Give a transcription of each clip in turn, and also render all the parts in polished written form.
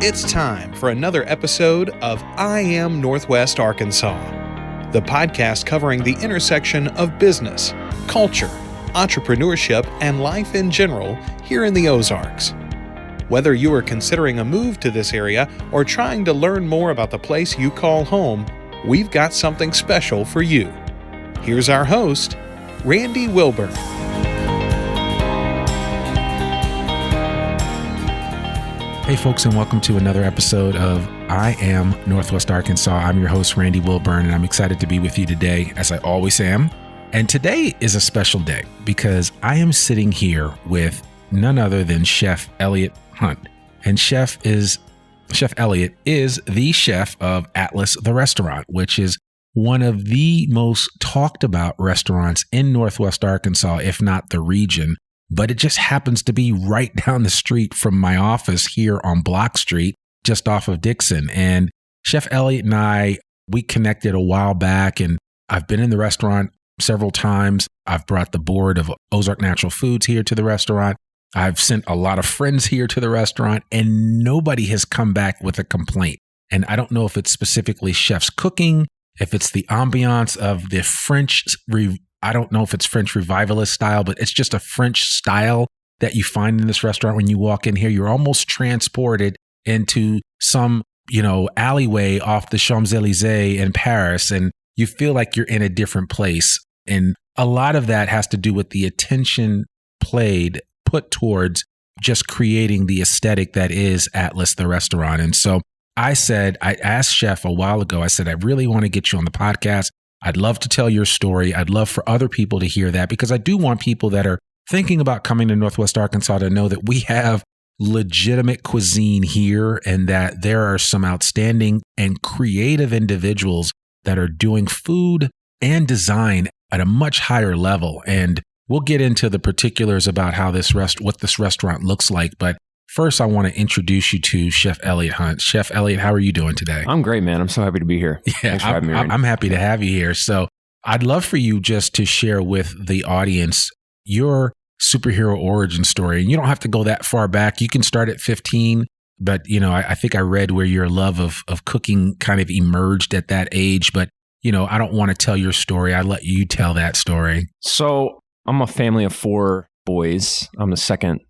It's time for another episode of I Am Northwest Arkansas, the podcast covering the intersection of business, culture, entrepreneurship, and life in general here in the Ozarks. Whether you are considering a move to this area or trying to learn more about the place you call home, we've got something special for you. Here's our host, Randy Wilburn. Hey folks, and welcome to another episode of I Am Northwest Arkansas. I'm your host, Randy Wilburn, and I'm excited to be with you today, as I always am. And today is a special day because I am sitting here with none other than Chef Elliot Hunt. And Chef Elliot is the chef of AtlasThe Restaurant, which is one of the most talked about restaurants in Northwest Arkansas, if not the region. But it just happens to be right down the street from my office here on Block Street, just off of Dixon. And Chef Elliot and I, we connected a while back, and I've been in the restaurant several times. I've brought the board of Ozark Natural Foods here to the restaurant. I've sent a lot of friends here to the restaurant, and nobody has come back with a complaint. And I don't know if it's specifically chef's cooking, if it's the ambiance of the French, I don't know if it's French revivalist style, but it's just a French style that you find in this restaurant. When you walk in here, you're almost transported into some, alleyway off the Champs-Élysées in Paris, and you feel like you're in a different place. And a lot of that has to do with the attention put towards just creating the aesthetic that is AtlasThe Restaurant. And so I asked Chef a while ago, I said, I really want to get you on the podcast. I'd love to tell your story. I'd love for other people to hear that, because I do want people that are thinking about coming to Northwest Arkansas to know that we have legitimate cuisine here, and that there are some outstanding and creative individuals that are doing food and design at a much higher level. And we'll get into the particulars about how what this restaurant looks like. But first, I want to introduce you to Chef Elliot Hunt. Chef Elliot, how are you doing today? I'm great, man. I'm so happy to be here. Yeah, Thanks for having me, Randy. I'm happy to have you here. So I'd love for you just to share with the audience your superhero origin story. And you don't have to go that far back. You can start at 15. But, I think I read where your love of cooking kind of emerged at that age. But, I don't want to tell your story. I'll let you tell that story. So I'm a family of 4 boys. I'm the second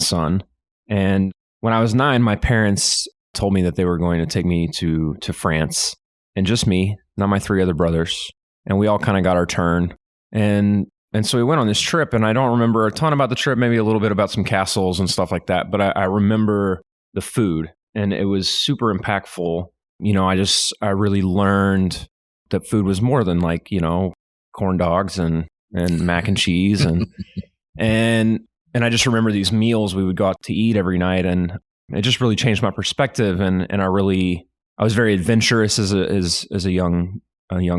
son. And when I was 9, my parents told me that they were going to take me to France, and just me, not my 3 other brothers. And we all kind of got our turn. And so we went on this trip, and I don't remember a ton about the trip, maybe a little bit about some castles and stuff like that. But I remember the food, and it was super impactful. I really learned that food was more than corn dogs and mac and cheese and I just remember these meals we would go out to eat every night, and it just really changed my perspective. And I was very adventurous as a young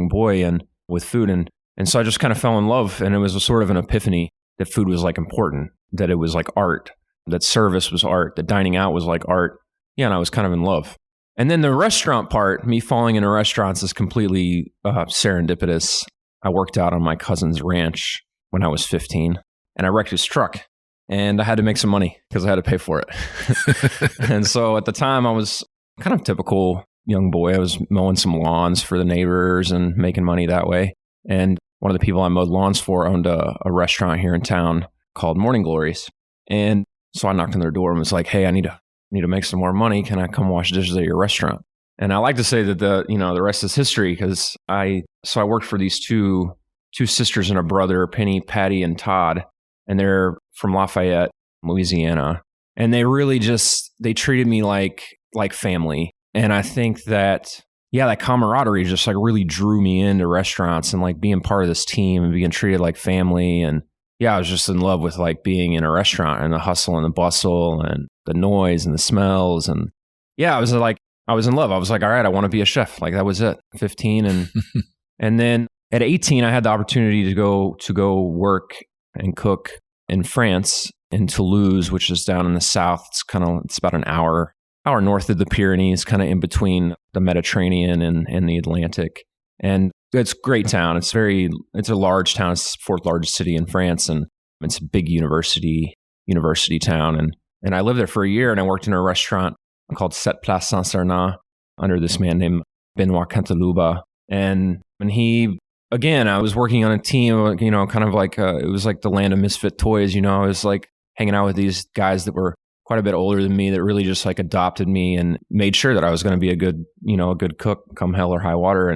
boy and with food, and so I just kind of fell in love. And it was a sort of an epiphany that food was important, that it was like art, that service was art, that dining out was like art. Yeah, and I was kind of in love. And then the restaurant part, me falling into restaurants, is completely serendipitous. I worked out on my cousin's ranch when I was 15, and I wrecked his truck. And I had to make some money because I had to pay for it. And so at the time, I was kind of typical young boy. I was mowing some lawns for the neighbors and making money that way. And one of the people I mowed lawns for owned a restaurant here in town called Morning Glories. And so I knocked on their door and was like, "Hey, I need to make some more money. Can I come wash dishes at your restaurant?" And I like to say that the rest is history, because I worked for these two sisters and a brother, Penny, Patty, and Todd. And they're from Lafayette, Louisiana. And they really they treated me like family. And I think that camaraderie just really drew me into restaurants and being part of this team and being treated like family. And I was just in love with being in a restaurant and the hustle and the bustle and the noise and the smells. And I was in love. I was like, all right, I want to be a chef. That was it. 15. And then at 18, I had the opportunity to go work and cook in France, in Toulouse, which is down in the south. It's about an hour north of the Pyrenees, kind of in between the Mediterranean and the Atlantic. And it's a great town. It's a large town. It's the 4th largest city in France, and it's a big university town. And I lived there for a year, and I worked in a restaurant called Sept Place Saint-Sernin under this man named Benoit Cantalouba. And he, again, I was working on a team, kind of like, it was like the land of misfit toys, I was like hanging out with these guys that were quite a bit older than me that really just like adopted me and made sure that I was going to be a good cook come hell or high water.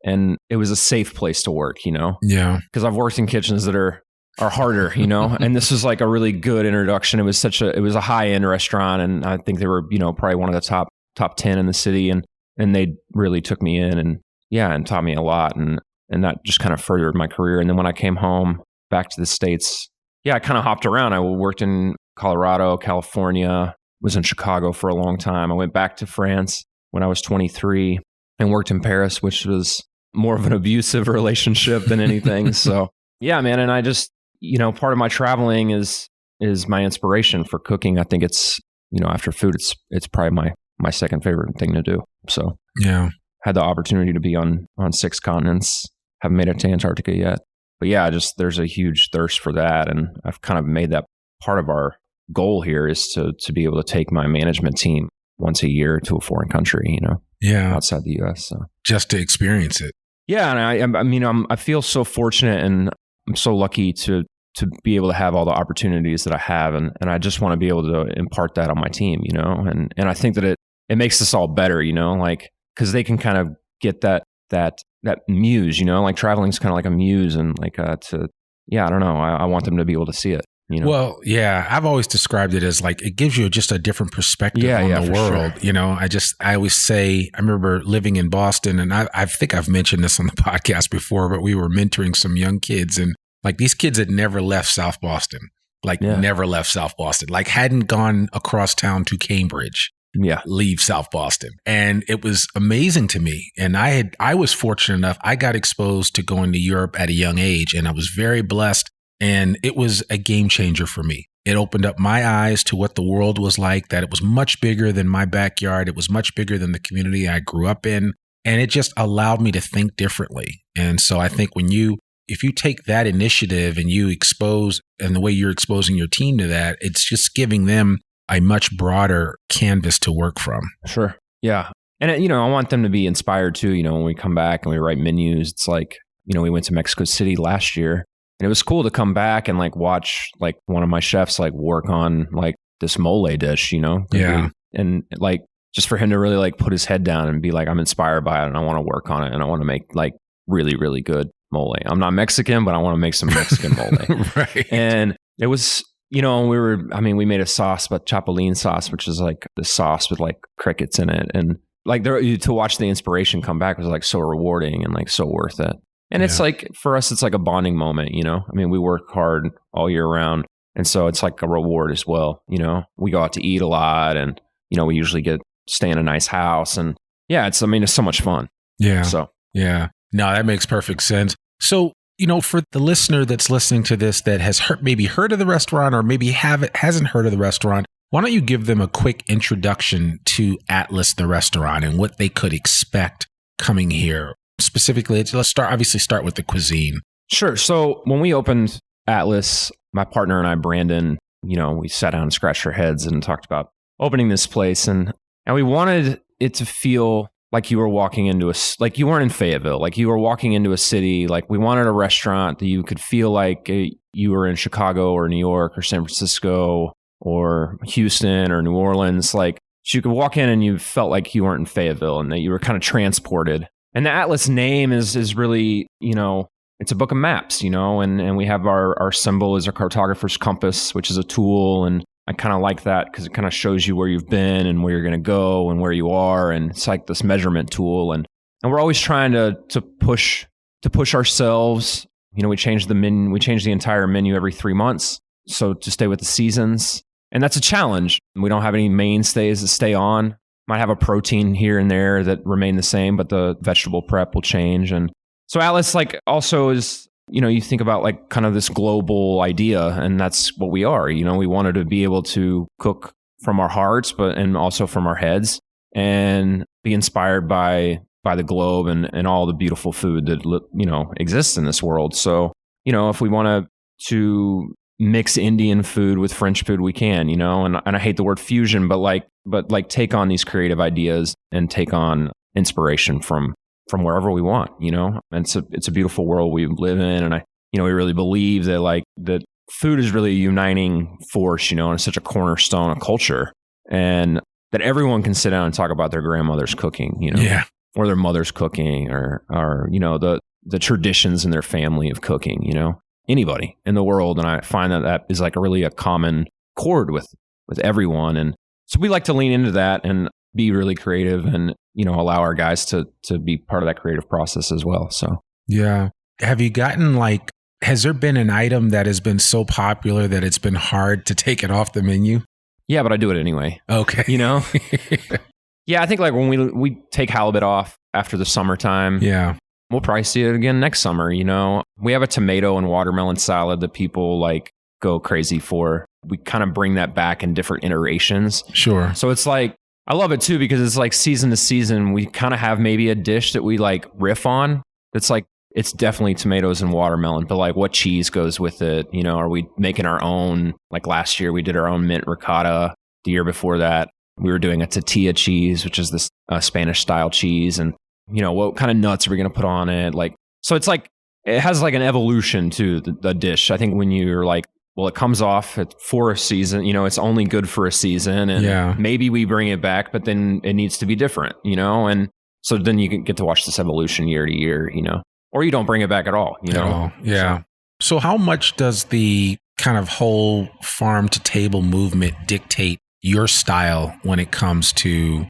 And it was a safe place to work, Yeah. Because I've worked in kitchens that are harder, and this was like a really good introduction. It was a high end restaurant, and I think they were, probably one of the top 10 in the city, and they really took me in and taught me a lot, and that just kind of furthered my career. And then when I came home back to the States, I kind of hopped around. I worked in Colorado, California, was in Chicago for a long time. I went back to France when I was 23 and worked in Paris, which was more of an abusive relationship than anything. So yeah, man. And I just, part of my traveling is my inspiration for cooking. I think it's, after food, it's probably my second favorite thing to do. So yeah, had the opportunity to be on 6 continents. Haven't made it to Antarctica yet. But yeah, there's a huge thirst for that. And I've kind of made that part of our goal here is to be able to take my management team once a year to a foreign country, outside the US. So just to experience it. Yeah. And I feel so fortunate, and I'm so lucky to be able to have all the opportunities that I have. And I just want to be able to impart that on my team, and I think that it makes us all better, like, cause they can kind of get that muse, like traveling is kind of like a muse, and like, I don't know. I want them to be able to see it. Well, yeah, I've always described it as like, it gives you just a different perspective on the world. Sure. I always say, I remember living in Boston, and I think I've mentioned this on the podcast before, but we were mentoring some young kids, and like these kids had never left South Boston, never left South Boston, like hadn't gone across town to Cambridge. Yeah. Leave South Boston. And it was amazing to me. And I was fortunate enough, I got exposed to going to Europe at a young age, and I was very blessed. And it was a game changer for me. It opened up my eyes to what the world was like, that it was much bigger than my backyard. It was much bigger than the community I grew up in. And it just allowed me to think differently. And so I think if you take that initiative and you expose, and the way you're exposing your team to that, it's just giving them a much broader canvas to work from. Sure. Yeah. And, I want them to be inspired too, when we come back and we write menus. It's like, we went to Mexico City last year. And it was cool to come back and like watch like one of my chefs like work on like this mole dish, Yeah. And like just for him to really like put his head down and be like, I'm inspired by it and I want to work on it and I want to make like really, really good mole. I'm not Mexican, but I want to make some Mexican mole. Right. And it was, we made a sauce, but chapulín sauce, which is like the sauce with like crickets in it. And like to watch the inspiration come back was like so rewarding and like so worth it. And it's like, for us, it's like a bonding moment, we work hard all year round. And so it's like a reward as well. We go out to eat a lot, and, we usually stay in a nice house, and it's so much fun. Yeah. So, yeah, no, that makes perfect sense. So, for the listener that's listening to this that has maybe heard of the restaurant or maybe hasn't heard of the restaurant, why don't you give them a quick introduction to AtlasThe Restaurant and what they could expect coming here? Specifically, let's start with the cuisine. Sure. So when we opened Atlas, my partner and I, Brandon, we sat down and scratched our heads and talked about opening this place. And we wanted it to feel like you were walking into like you weren't in Fayetteville, like you were walking into a city. Like we wanted a restaurant that you could feel like you were in Chicago or New York or San Francisco or Houston or New Orleans. Like so you could walk in and you felt like you weren't in Fayetteville and that you were kind of transported. And the Atlas name is really, it's a book of maps, and we have our symbol is a cartographer's compass, which is a tool. And I kind of like that because it kind of shows you where you've been and where you're going to go and where you are. And it's like this measurement tool. And we're always trying to push ourselves. We change the menu, we change the entire menu every 3 months. So to stay with the seasons. And that's a challenge. We don't have any mainstays that stay on. Might have a protein here and there that remain the same, but the vegetable prep will change. And so Atlas like also is, you think about like kind of this global idea, and that's what we are. We wanted to be able to cook from our hearts, and also from our heads, and be inspired by the globe and all the beautiful food that exists in this world. So if we want to mix Indian food with French food we can, you know, and I hate the word fusion, but like take on these creative ideas and take on inspiration from wherever we want, you know, and it's a beautiful world we live in. And we really believe that like that food is really a uniting force, you know, and it's such a cornerstone of culture, and that everyone can sit down and talk about their grandmother's cooking, you know, or their mother's cooking or, you know, the traditions in their family of cooking, you know, anybody in the world. And I find that is like a common chord with everyone. And so we like to lean into that and be really creative and, you know, allow our guys to be part of that creative process as well. So, yeah. Have you gotten has there been an item that has been so popular that it's been hard to take it off the menu? Yeah, but I do it anyway. Okay. You know? Yeah, I think like when we take halibut off after the summertime. Yeah. We'll probably see it again next summer, you know? We have a tomato and watermelon salad that people like go crazy for. We kind of bring that back in different iterations. Sure. So it's like, I love it too because it's like season to season, we kind of have maybe a dish that we like riff on. It's like, it's definitely tomatoes and watermelon, but like what cheese goes with it? You know, are we making our own? Like last year we did our own mint ricotta. The year before that, we were doing a tortilla cheese, which is this Spanish style cheese. And, you know, what kind of nuts are we going to put on it? Like, so it's like, it has like an evolution to the dish. I think when you're like, well, it comes off for a season, you know, it's only good for a season and maybe we bring it back, but then it needs to be different, you know? And so then you can get to watch this evolution year to year, you know, or you don't bring it back at all, you know? Yeah. So how much does the kind of whole farm to table movement dictate your style when it comes to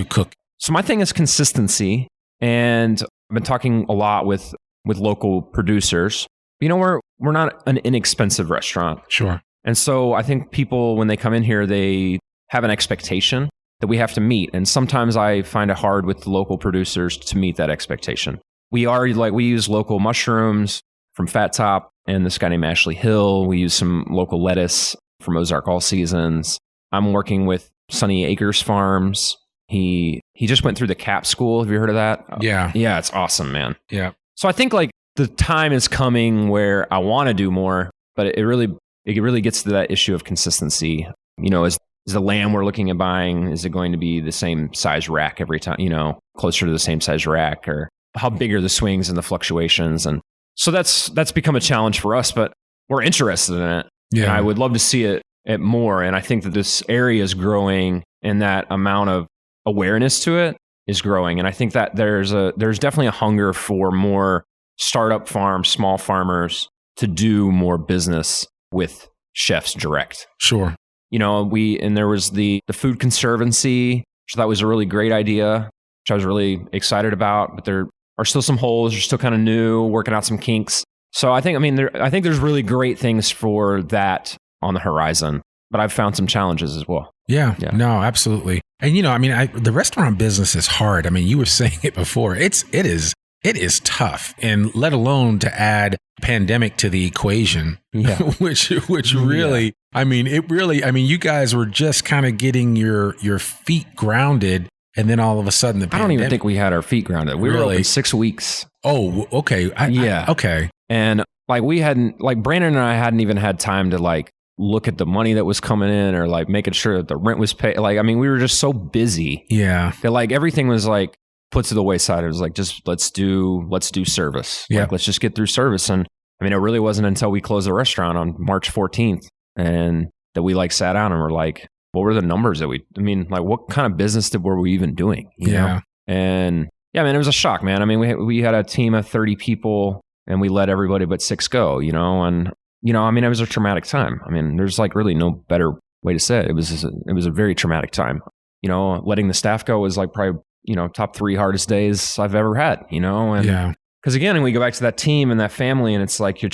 cook? So my thing is consistency. And I've been talking a lot with local producers. You know, we're not an inexpensive restaurant. Sure. And so I think people, when they come in here, they have an expectation that we have to meet. And sometimes I find it hard with the local producers to meet that expectation. We use local mushrooms from Fat Top and this guy named Ashley Hill. We use some local lettuce from Ozark All Seasons. I'm working with Sunny Acres Farms. He just went through the CAP school. Have you heard of that? Yeah. Yeah, it's awesome, man. Yeah. So I think like the time is coming where I want to do more, but it really gets to that issue of consistency. You know, is the lamb we're looking at buying, is it going to be the same size rack every time, you know, closer to the same size rack, or how big are the swings and the fluctuations? And so that's become a challenge for us, but we're interested in it. Yeah. And I would love to see it more. And I think that this area is growing and that amount of awareness to it is growing. And I think that there's definitely a hunger for more startup farms, small farmers to do more business with chefs direct. Sure. You know, there was the Food Conservancy, which I thought was a really great idea, which I was really excited about, but there are still some holes. They're still kind of new, working out some kinks. So I think there's really great things for that on the horizon, but I've found some challenges as well. Yeah. No, absolutely. And, you know, I mean, the restaurant business is hard. I mean, you were saying it before. It is tough, and let alone to add pandemic to the equation, which really, I mean, you guys were just kind of getting your feet grounded, and then all of a sudden the pandemic. I don't even think we had our feet grounded. We were open 6 weeks. Oh, okay. Okay. And like Brandon and I hadn't even had time to like look at the money that was coming in or like making sure that the rent was paid. Like, I mean, we were just so busy. Yeah. That like everything was like put to the wayside. It was like, just let's do service. Yeah. Like, let's just get through service. And I mean, it really wasn't until we closed the restaurant on March 14th and that we like sat down and were like, what were the numbers what kind of business were we even doing? You know? And yeah, man, it was a shock, man. I mean, we had a team of 30 people and we let everybody but 6 go, you know, and you know, I mean, it was a traumatic time. I mean, there's like really no better way to say it. It was a very traumatic time. You know, letting the staff go was like probably, you know, top 3 hardest days I've ever had, you know? And because again, when we go back to that team and that family, and it's like you're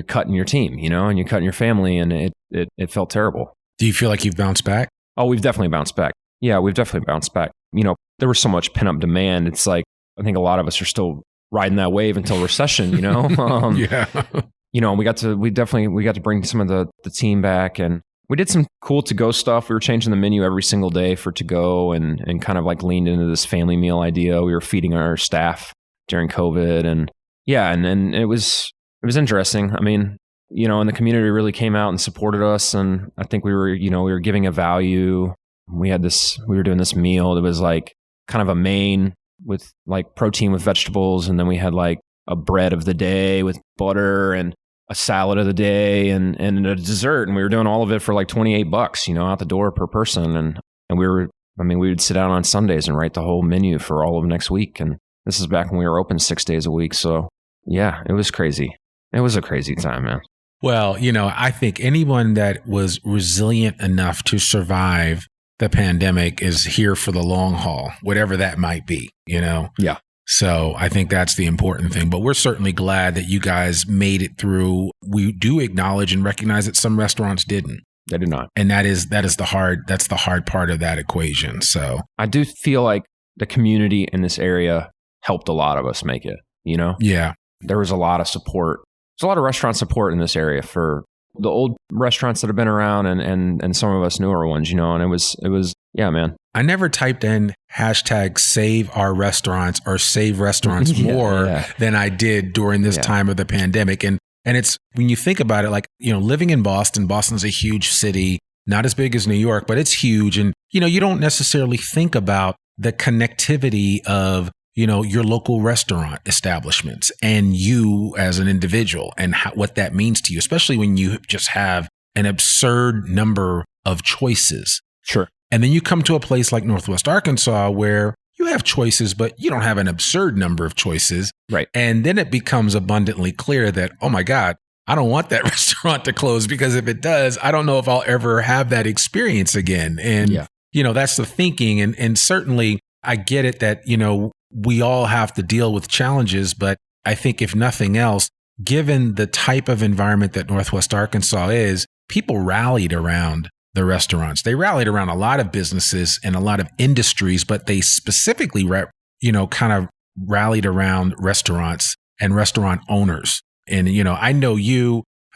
cutting your team, you know, and you're cutting your family, and it felt terrible. Do you feel like you've bounced back? Oh, we've definitely bounced back. Yeah, we've definitely bounced back. You know, there was so much pent up demand. It's like, I think a lot of us are still riding that wave until recession, you know? You know, we got to bring some of the team back, and we did some cool to-go stuff. We were changing the menu every single day for to-go and kind of like leaned into this family meal idea. We were feeding our staff during COVID, and yeah, and it was interesting. I mean, and the community really came out and supported us. And I think we were giving a value. We were doing this meal that was like kind of a main with like protein with vegetables. And then we had like a bread of the day with butter and a salad of the day and a dessert. And we were doing all of it for like $28, out the door per person. And we would sit down on Sundays and write the whole menu for all of next week. And this is back when we were open 6 days a week. So yeah, it was crazy. It was a crazy time, man. Well, I think anyone that was resilient enough to survive the pandemic is here for the long haul, whatever that might be, Yeah. So I think that's the important thing. But we're certainly glad that you guys made it through. We do acknowledge and recognize that some restaurants didn't. They did not. And that's the hard part of that equation. So I do feel like the community in this area helped a lot of us make it, Yeah. There was a lot of support. There's a lot of restaurant support in this area for the old restaurants that have been around and some of us newer ones, and it was, yeah, man. I never typed in #save our restaurants or save restaurants more than I did during this time of the pandemic. And it's, when you think about it, like, living in Boston's a huge city, not as big as New York, but it's huge. And, you don't necessarily think about the connectivity of, your local restaurant establishments and you as an individual and what that means to you, especially when you just have an absurd number of choices. Sure. And then you come to a place like Northwest Arkansas where you have choices, but you don't have an absurd number of choices. Right. And then it becomes abundantly clear that, oh my God, I don't want that restaurant to close, because if it does, I don't know if I'll ever have that experience again. And, that's the thinking. And certainly I get it that, we all have to deal with challenges, but I think if nothing else, given the type of environment that Northwest Arkansas is, people rallied around the restaurants. They rallied around a lot of businesses and a lot of industries, but they specifically, kind of rallied around restaurants and restaurant owners. And, I know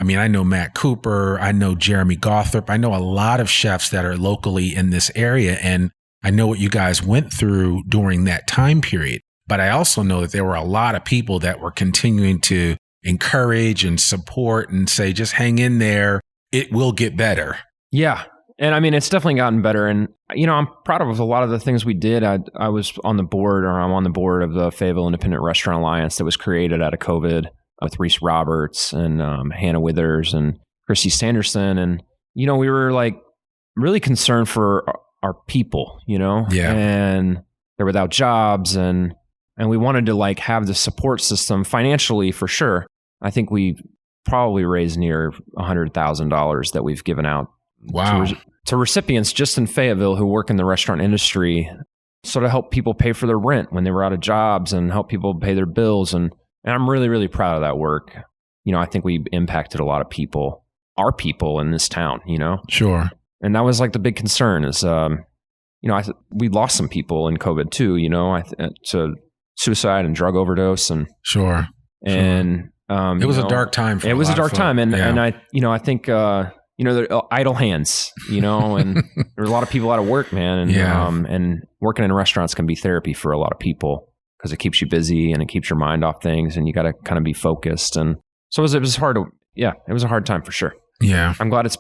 I know Matt Cooper, I know Jeremy Gothrop, I know a lot of chefs that are locally in this area, and I know what you guys went through during that time period. But I also know that there were a lot of people that were continuing to encourage and support and say, just hang in there, it will get better. Yeah. And it's definitely gotten better. And, I'm proud of a lot of the things we did. I was on the board, or I'm on the board of the Fayetteville Independent Restaurant Alliance that was created out of COVID with Reese Roberts and Hannah Withers and Chrissy Sanderson. And, we were like really concerned for our people, and they're without jobs. And we wanted to like have the support system financially for sure. I think we probably raised near $100,000 that we've given out. Wow. To recipients just in Fayetteville who work in the restaurant industry, sort of help people pay for their rent when they were out of jobs and help people pay their bills. And I'm really, really proud of that work. I think we impacted a lot of people, our people in this town, Sure. And that was like the big concern is, we lost some people in COVID too, to suicide and drug overdose. And sure. And it was a dark time for it was a dark time. And I think they're idle hands, and there's a lot of people out of work, man. And and working in restaurants can be therapy for a lot of people because it keeps you busy and it keeps your mind off things, and you got to kind of be focused. And so it was hard it was a hard time for sure. Yeah. I'm glad it's,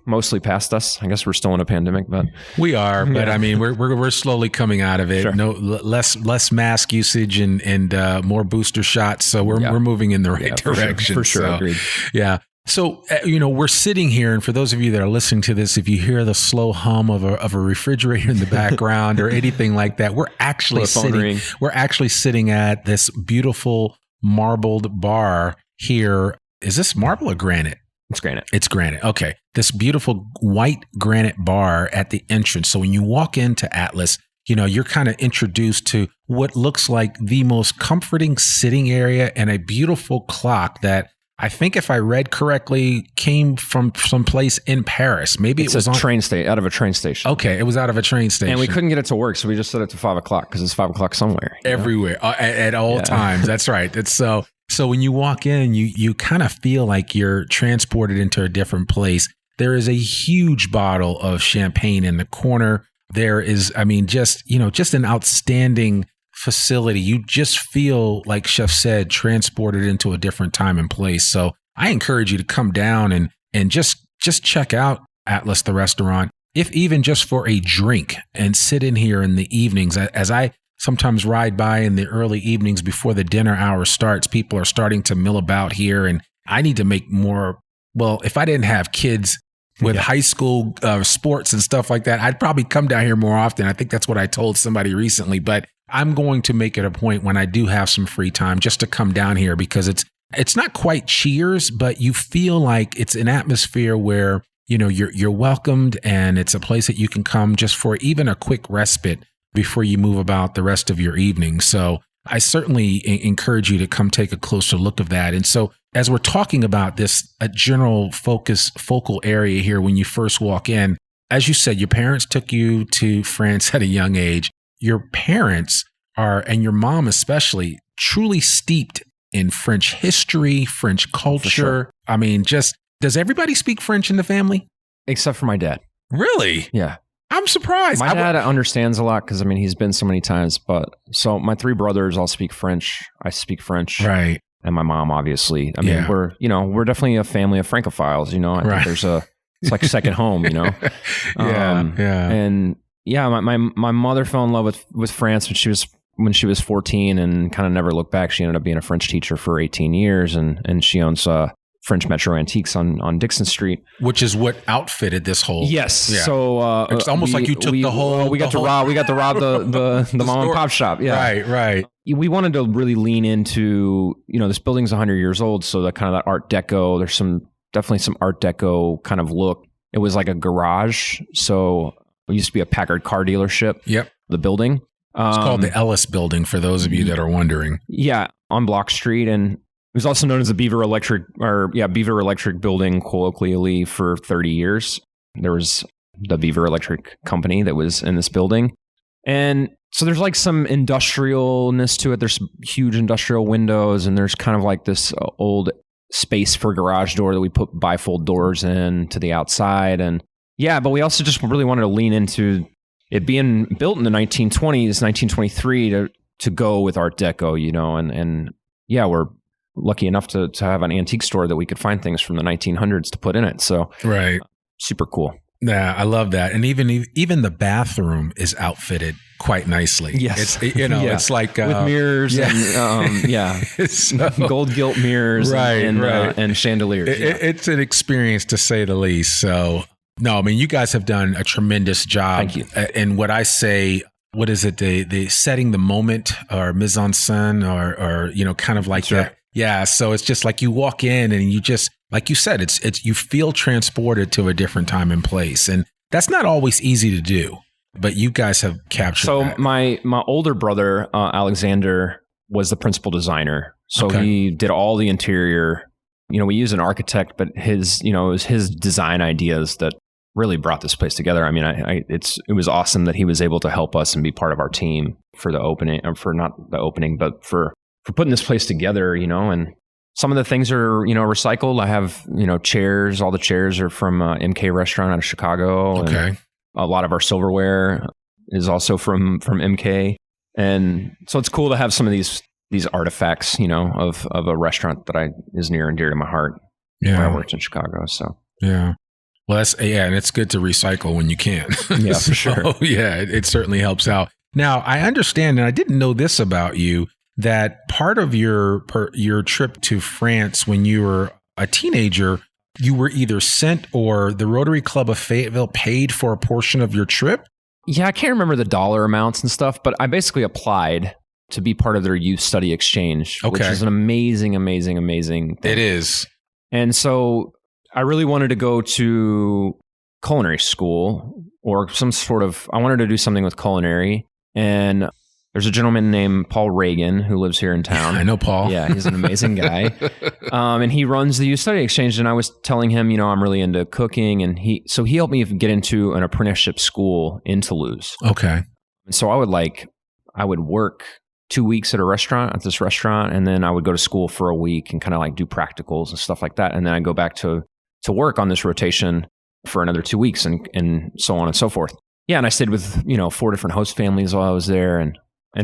mostly past us. I guess we're still in a pandemic, but we are. But we're slowly coming out of it. Sure. No less mask usage and more booster shots. So we're moving in the right direction. For sure. Agreed. Yeah. So we're sitting here, and for those of you that are listening to this, if you hear the slow hum of a refrigerator in the background or anything like that, we're actually sitting at this beautiful marbled bar here. Is this marble or granite? It's granite. It's granite. Okay. This beautiful white granite bar at the entrance. So when you walk into Atlas, you're kind of introduced to what looks like the most comforting sitting area and a beautiful clock that I think, if I read correctly, came from some place in Paris. Maybe it was out of a train station. Okay. It was out of a train station. And we couldn't get it to work. So we just set it to 5:00 because it's 5:00 somewhere. Everywhere. At all times. That's right. So when you walk in, you kind of feel like you're transported into a different place. There is a huge bottle of champagne in the corner. There is, just an outstanding facility. You just feel, like Chef said, transported into a different time and place. So I encourage you to come down and just check out AtlasThe Restaurant, if even just for a drink, and sit in here in the evenings. As I sometimes ride by in the early evenings before the dinner hour starts, people are starting to mill about here, and I need to make more. Well, if I didn't have kids with high school sports and stuff like that, I'd probably come down here more often. I think that's what I told somebody recently, but I'm going to make it a point when I do have some free time just to come down here, because it's not quite Cheers, but you feel like it's an atmosphere where, you know, you're welcomed, and it's a place that you can come just for even a quick respite before you move about the rest of your evening. So I certainly encourage you to come take a closer look of that. And so as we're talking about this general focal area here, when you first walk in, as you said, your parents took you to France at a young age. Your parents are, and your mom especially, truly steeped in French history, French culture. Sure. I mean, does everybody speak French in the family? Except for my dad. Really? Yeah. I'm surprised. My dad understands a lot because, I mean, he's been so many times. But so my three brothers all speak French. I speak French. Right. And my mom, obviously. I mean, we're definitely a family of Francophiles, you know. I think it's like a second home, you know. And my mother fell in love with France when she was 14, and kind of never looked back. She ended up being a French teacher for 18 years, and she owns French Metro Antiques on Dixon Street, which is what outfitted this whole. Yes. Yeah. So it's almost like you took the whole. We got to rob the mom and pop shop. Yeah. Right. We wanted to really lean into, you know, this building's 100 years old, so that kind of that Art Deco. There's definitely some Art Deco kind of look. It was like a garage, so it used to be a Packard car dealership. Yep. The building. It's called the Ellis Building, for those of you that are wondering. Yeah, on Block Street, and it was also known as the Beaver Electric Building, colloquially, for 30 years. There was the Beaver Electric Company that was in this building. And so there's like some industrialness to it. There's huge industrial windows, and there's kind of like this old space for garage door that we put bifold doors in to the outside. And yeah, but we also just really wanted to lean into it being built in the 1920s, 1923 to go with Art Deco, you know, and yeah, we're lucky enough to have an antique store that we could find things from the 1900s to put in it. So right. Super cool. Yeah, I love that. And even the bathroom is outfitted quite nicely. Yes. It's like with mirrors and gold gilt mirrors and chandeliers. It's an experience, to say the least. So no, I mean, you guys have done a tremendous job. Thank you. And what I say, what is it? The setting the moment, or mise en scène, or you know, kind of like That's right. that. Yeah. So it's just like you walk in and you just, like you said, it's you feel transported to a different time and place, and that's not always easy to do. But you guys have captured. So that. my older brother Alexander was the principal designer. So he did all the interior. You know, we use an architect, but it was his design ideas that really brought this place together. I mean, it was awesome that he was able to help us and be part of our team for the opening, or for not the opening, but for putting this place together, you know. And some of the things are, you know, recycled. I have, you know, chairs. All the chairs are from MK Restaurant out of Chicago. Okay. And a lot of our silverware is also from MK. And so it's cool to have some of these artifacts, you know, of a restaurant that is near and dear to my heart. Yeah. When I worked in Chicago. So yeah. Well, and it's good to recycle when you can. Yeah, for sure. Yeah, it certainly helps out. Now, I understand, and I didn't know this about you, that part of your trip to France when you were a teenager, you were either sent, or the Rotary Club of Fayetteville paid for a portion of your trip? Yeah, I can't remember the dollar amounts and stuff, but I basically applied to be part of their youth study exchange, which is an amazing, amazing, amazing thing. It is. And so I really wanted to go to culinary school, or I wanted to do something with culinary. And there's a gentleman named Paul Reagan who lives here in town. I know Paul. Yeah, he's an amazing guy. And he runs the youth study exchange. And I was telling him, you know, I'm really into cooking. And he helped me get into an apprenticeship school in Toulouse. Okay. And so I would work 2 weeks at this restaurant. And then I would go to school for a week and kind of like do practicals and stuff like that. And then I'd go back to work on this rotation for another 2 weeks, and so on and so forth. Yeah. And I stayed with, you know, 4 different host families while I was there, and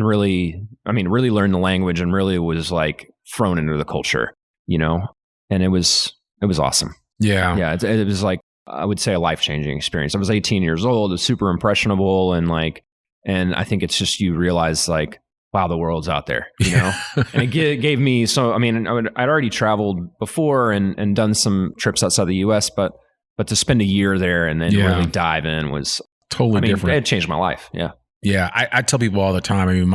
really learned the language, and really was like thrown into the culture, you know. And it was awesome. Yeah. Yeah. It was like, I would say, a life-changing experience. I was 18 years old. It was super impressionable. And I think it's just, you realize like, wow, the world's out there, you know? And it gave me, so, I mean, I'd already traveled before and done some trips outside the US, but to spend a year there and then really dive in was totally different. It changed my life. Yeah. Yeah. I tell people all the time, I mean,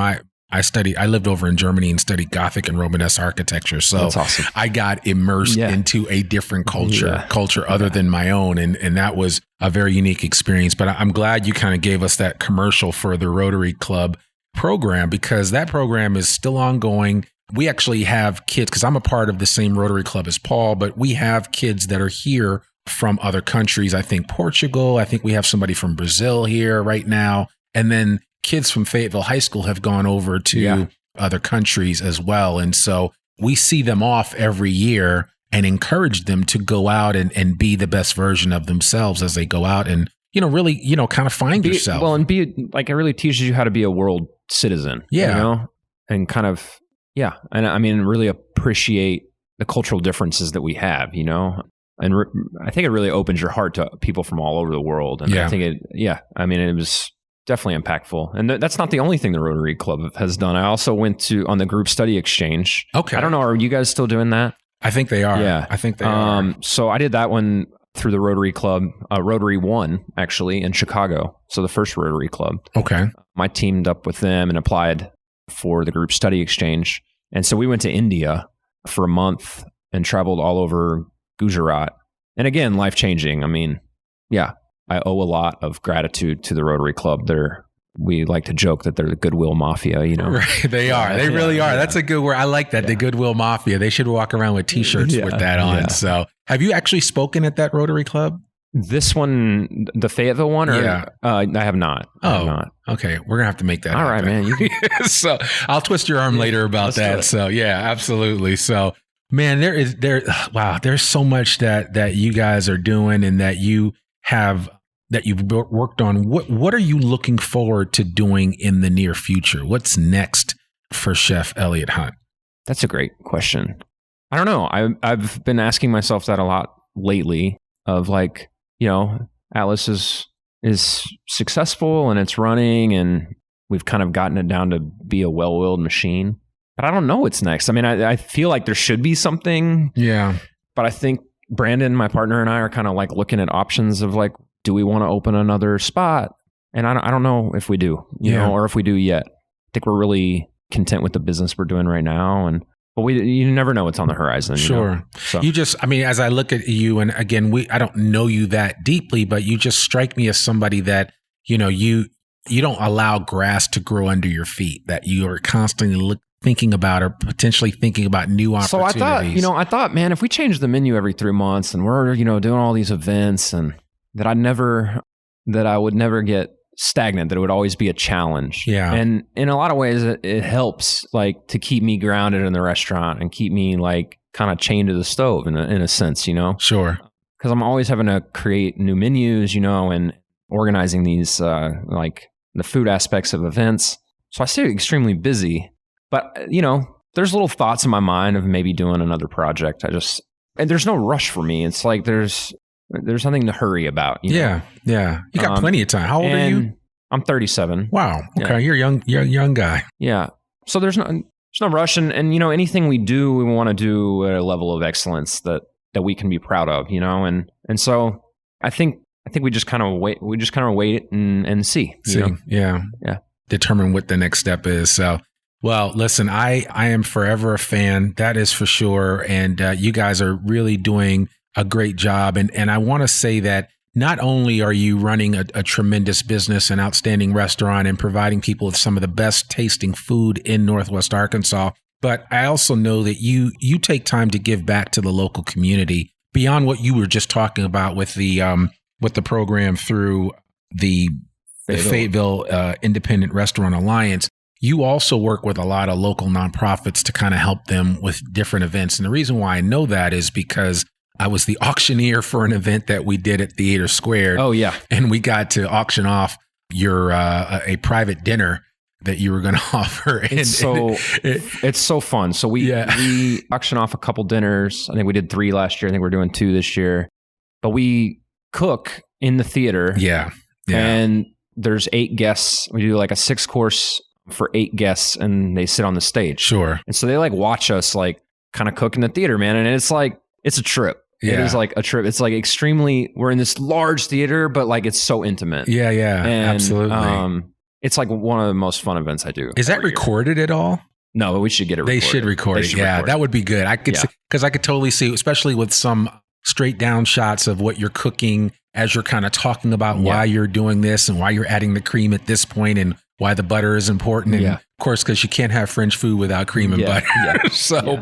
I lived over in Germany and studied Gothic and Romanesque architecture. So that's awesome. I got immersed into a different culture other than my own. And that was a very unique experience. But I'm glad you kind of gave us that commercial for the Rotary Club program, because that program is still ongoing. We actually have kids, because I'm a part of the same Rotary Club as Paul, but we have kids that are here from other countries. I think Portugal. I think we have somebody from Brazil here right now. And then kids from Fayetteville High School have gone over to other countries as well. And so we see them off every year and encourage them to go out and be the best version of themselves as they go out and, really, kind of find yourself. Well, and be like, it really teaches you how to be a world citizen, and kind of, and I mean, really appreciate the cultural differences that we have, and I think it really opens your heart to people from all over the world. And I think it was definitely impactful. And that's not the only thing the Rotary Club has done. I also went on the group study exchange. Okay. I don't know. Are you guys still doing that? I think they are. Yeah. I think they are. So I did that one through the Rotary Club, Rotary One, actually, in Chicago. So the first Rotary Club. Okay. I teamed up with them and applied for the group study exchange. And so we went to India for a month and traveled all over Gujarat. And again, life-changing. I mean, I owe a lot of gratitude to the Rotary Club. We like to joke that they're the Goodwill Mafia, Right, they are. They really are. That's a good word. I like that, the Goodwill Mafia. They should walk around with T-shirts with that on. Yeah. So have you actually spoken at that Rotary Club? This one, the Fayetteville one? I have not. I have not. Okay. We're going to have to make that All happen. right, man. So I'll twist your arm later about that. So absolutely. So man, there's so much that you guys are doing and that you've worked on. What are you looking forward to doing in the near future? What's next for Chef Elliot Hunt? That's a great question. I don't know. I've been asking myself that a lot lately of like, Atlas is successful and it's running and we've kind of gotten it down to be a well-oiled machine, but I don't know what's next. I mean, I feel like there should be something. Yeah. But I think Brandon, my partner, and I are kind of like looking at options of like, do we want to open another spot? And I don't know if we do, you know, or if we do yet. I think we're really content with the business we're doing right now. But you never know what's on the horizon. Sure. So. As I look at you, and again, I don't know you that deeply, but you just strike me as somebody that, you don't allow grass to grow under your feet, that you are constantly thinking about or potentially thinking about new opportunities. So I thought, man, if we change the menu every 3 months and we're, doing all these events and that I would never get stagnant, that it would always be a challenge. Yeah. And in a lot of ways, it helps like to keep me grounded in the restaurant and keep me like kind of chained to the stove in a sense, Sure. Because I'm always having to create new menus, and organizing these like the food aspects of events. So I stay extremely busy. But, there's little thoughts in my mind of maybe doing another project. And there's no rush for me. It's like there's nothing to hurry about. Yeah. You got plenty of time. How old are you? I'm 37. Wow. Okay. Yeah. You're a young guy. Yeah. So there's no rush. And anything we do, we want to do at a level of excellence that we can be proud of, And so I think we just kind of wait. We just kind of wait and see. Yeah. Determine what the next step is. So, well, listen, I am forever a fan. That is for sure. And you guys are really doing a great job. And I want to say that not only are you running a tremendous business, an outstanding restaurant, and providing people with some of the best tasting food in Northwest Arkansas, but I also know that you take time to give back to the local community beyond what you were just talking about with the program through the Fayetteville Independent Restaurant Alliance. You also work with a lot of local nonprofits to kind of help them with different events. And the reason why I know that is because I was the auctioneer for an event that we did at Theater Squared. Oh, yeah. And we got to auction off a private dinner that you were going to offer. It's so fun. So we auction off a couple dinners. I think we did 3 last year. I think we're doing 2 this year. But we cook in the theater. Yeah. And there's 8 guests. We do like a 6-course for 8 guests, and they sit on the stage. Sure. And so they like watch us like kind of cook in the theater, man. And it's like, it's a trip. Yeah. It is like a trip. It's like extremely, we're in this large theater, but like it's so intimate. Yeah. And, absolutely. It's like one of the most fun events I do. Is that recorded at all? No, but we should get it recorded. They should record it. Yeah, that would be good. I could see, because I could totally see, especially with some straight down shots of what you're cooking as you're kind of talking about why you're doing this and why you're adding the cream at this point and why the butter is important. And of course, because you can't have French food without cream and butter. Yeah.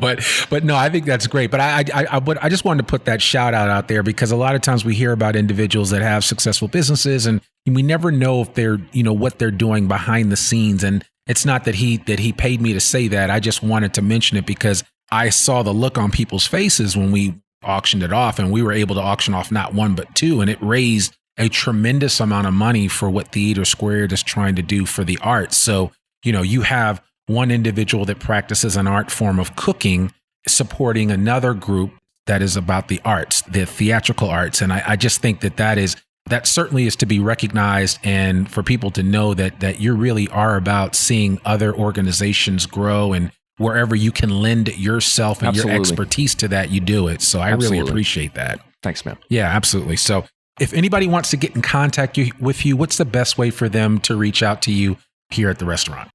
But no, I think that's great. But I just wanted to put that shout out there, because a lot of times we hear about individuals that have successful businesses and we never know if they're, what they're doing behind the scenes. And it's not that he paid me to say that. I just wanted to mention it because I saw the look on people's faces when we auctioned it off, and we were able to auction off not 1, but 2. And it raised a tremendous amount of money for what Theater Squared is trying to do for the arts. So, you have one individual that practices an art form of cooking, supporting another group that is about the arts, the theatrical arts. And I just think that certainly is to be recognized, and for people to know that you really are about seeing other organizations grow, and wherever you can lend yourself and your expertise to that, you do it. So I really appreciate that. Thanks, man. Yeah, absolutely. So if anybody wants to get in contact with you, what's the best way for them to reach out to you here at the restaurant?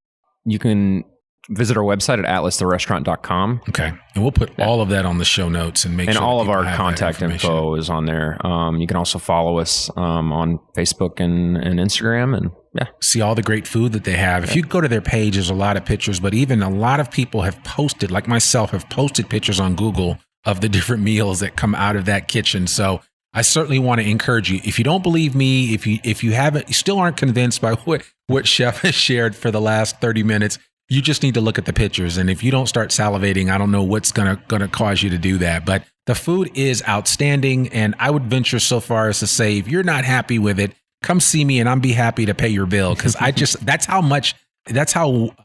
You can visit our website at AtlasTheRestaurant.com. Okay. And we'll put all of that on the show notes and make sure. And all of our contact info is on there. You can also follow us on Facebook and Instagram, and see all the great food that they have. If you go to their page, there's a lot of pictures, but even a lot of people have posted, like myself, have posted pictures on Google of the different meals that come out of that kitchen. So I certainly want to encourage you. If you don't believe me, if you still aren't convinced by what Chef has shared for the last 30 minutes, you just need to look at the pictures. And if you don't start salivating, I don't know what's gonna cause you to do that. But the food is outstanding, and I would venture so far as to say, if you're not happy with it, come see me and I'll be happy to pay your bill, because that's how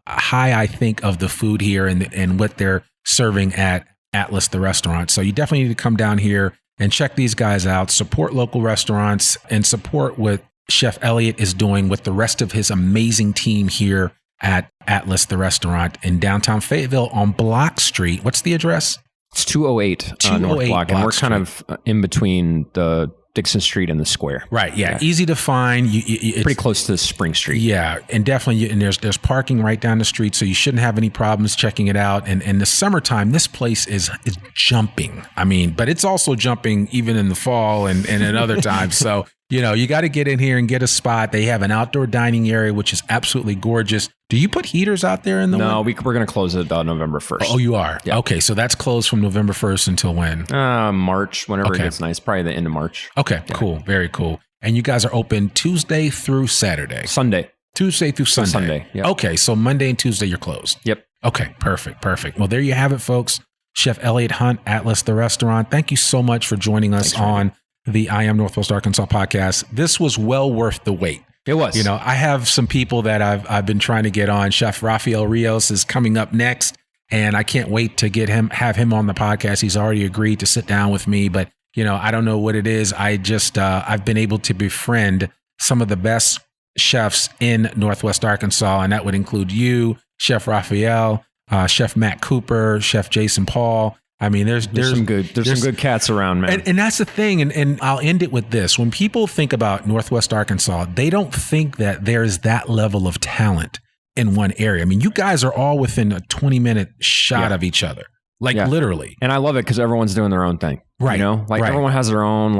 high I think of the food here and what they're serving at AtlasThe Restaurant. So you definitely need to come down here and check these guys out, support local restaurants, and support what Chef Elliot is doing with the rest of his amazing team here at AtlasThe Restaurant in downtown Fayetteville on Block Street. What's the address? It's 208 North Block, and we're kind of in between the Dixon Street and the square. Right. Yeah. Easy to find. It's pretty close to Spring Street. Yeah. And definitely, and there's parking right down the street, so you shouldn't have any problems checking it out. And in the summertime, this place is jumping. I mean, but it's also jumping even in the fall and at other times. So, you got to get in here and get a spot. They have an outdoor dining area, which is absolutely gorgeous. Do you put heaters out there in the No, we're going to close it November 1st. Oh, you are? Yeah. Okay, so that's closed from November 1st until when? March, whenever it gets nice. Probably the end of March. Okay, cool. Very cool. And you guys are open Tuesday through Saturday? Sunday. Tuesday through Sunday? Sunday, yeah. Okay, so Monday and Tuesday you're closed? Yep. Okay, perfect. Well, there you have it, folks. Chef Elliot Hunt, AtlasThe Restaurant. Thank you so much for joining us on the I Am Northwest Arkansas podcast. This was well worth the wait. It was. I have some people that I've been trying to get on. Chef Rafael Rios is coming up next, and I can't wait to have him on the podcast. He's already agreed to sit down with me, but I don't know what it is. I just I've been able to befriend some of the best chefs in Northwest Arkansas, and that would include you, Chef Rafael, Chef Matt Cooper, Chef Jason Paul. I mean, there's some good cats around, man. And that's the thing. And I'll end it with this. When people think about Northwest Arkansas, they don't think that there's that level of talent in one area. I mean, you guys are all within a 20-minute shot of each other, literally. And I love it because everyone's doing their own thing. Right. Everyone has their own,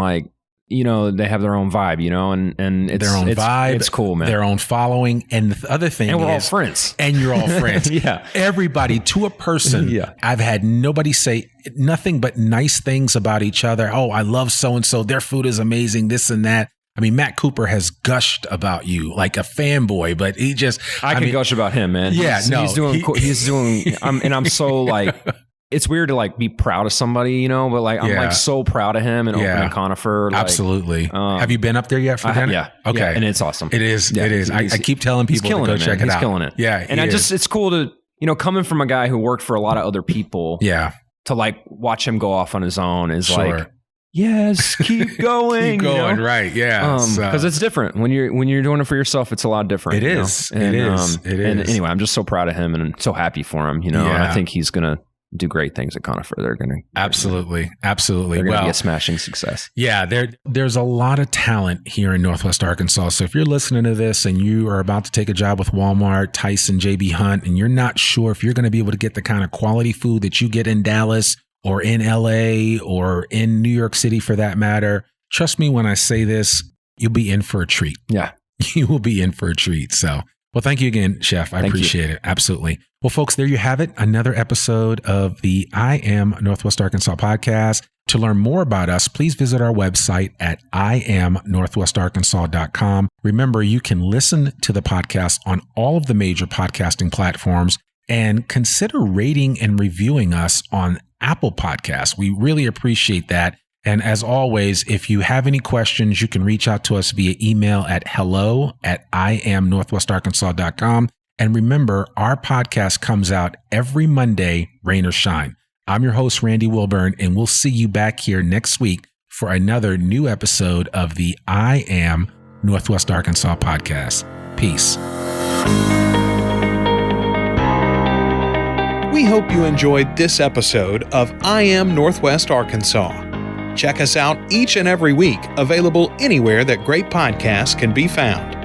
they have their own vibe, and it's their own vibe. It's cool, man. Their own following. And the other thing and we're all friends. And you're all friends. Yeah. Everybody to a person. Yeah. I've had nobody say nothing but nice things about each other. Oh, I love so-and-so. Their food is amazing. This and that. I mean, Matt Cooper has gushed about you like a fanboy, but he just... I can gush about him, man. Yeah, he's doing, and I'm so it's weird to like be proud of somebody, but like I'm like so proud of him and opening Conifer. Like, absolutely. Have you been up there yet for dinner? Yeah. Okay. Yeah, and it's awesome. It is. Yeah, it is. I keep telling people to go check it out. He's killing it. Yeah. And it's cool to, coming from a guy who worked for a lot of other people. Yeah. To like watch him go off on his own is like, yes, keep going. Keep going, right? Yeah, because it's different when you're doing it for yourself. It's a lot different. It is. It is. And anyway, I'm just so proud of him and so happy for him. And I think he's gonna do great things at Conifer. They're gonna absolutely. They're gonna be a smashing success. Yeah, there's a lot of talent here in Northwest Arkansas. So if you're listening to this and you are about to take a job with Walmart, Tyson, JB Hunt, and you're not sure if you're going to be able to get the kind of quality food that you get in Dallas or in LA or in New York City for that matter, trust me when I say this, you'll be in for a treat. Yeah. You will be in for a treat. So, well, thank you again, Chef. I appreciate it. Absolutely. Well, folks, there you have it. Another episode of the I Am Northwest Arkansas podcast. To learn more about us, please visit our website at iamnorthwestarkansas.com. Remember, you can listen to the podcast on all of the major podcasting platforms and consider rating and reviewing us on Apple Podcasts. We really appreciate that. And as always, if you have any questions, you can reach out to us via email at hello@iamnorthwestarkansas.com. And remember, our podcast comes out every Monday, rain or shine. I'm your host, Randy Wilburn, and we'll see you back here next week for another new episode of the I Am Northwest Arkansas podcast. Peace. We hope you enjoyed this episode of I Am Northwest Arkansas. Check us out each and every week, available anywhere that great podcasts can be found.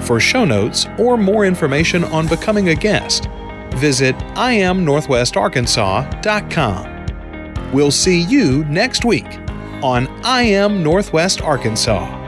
For show notes or more information on becoming a guest, visit iamnorthwestarkansas.com. We'll see you next week on I Am Northwest Arkansas.